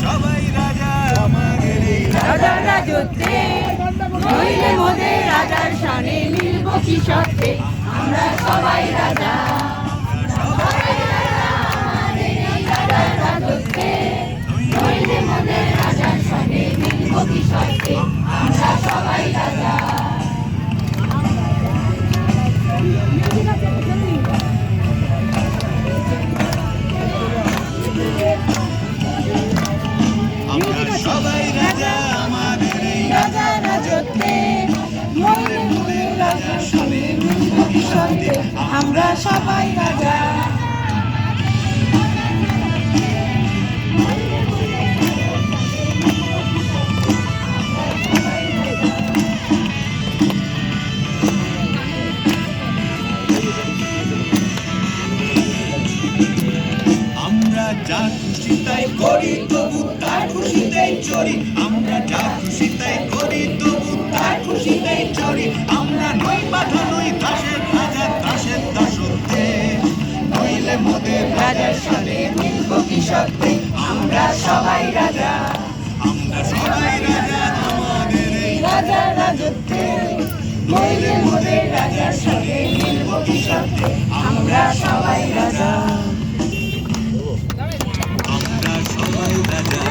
সবাই রাজা আমাদের এই রাজার রাজত্বে, নইলে মোদের রাজার শানে মিলব কি সত্যে, আমরা সবাই রাজা। রাজার রাজত্বে, নইলে মোদের রাজার শানে মিলব কি সত্যে, আমরা সবাই রাজা। আমরা সবাই রাজা আমাদের এই রাজার রাজত্বে, নইলে মোদের রাজার শানে মিলব কি সত্যে, আমরা সবাই রাজা। আমরা যা খুশি তাই করি তবু তার খুশিতেই চড়ি আমরা যা খুশি তাই করি তবু তার খুশিতেই চড়ি আমরা নই বাধা নই দাসের রাজা দাসের দাসত্বে নইলে মোদের রাজার শানে মিলব কি সত্যে, আমরা সবাই রাজা। আমরা সবাই রাজা আমাদের এই রাজার রাজত্বে, নইলে মোদের রাজার শানে মিলব কি সত্যে, আমরা সবাই রাজা। আমরা সবাই রাজা।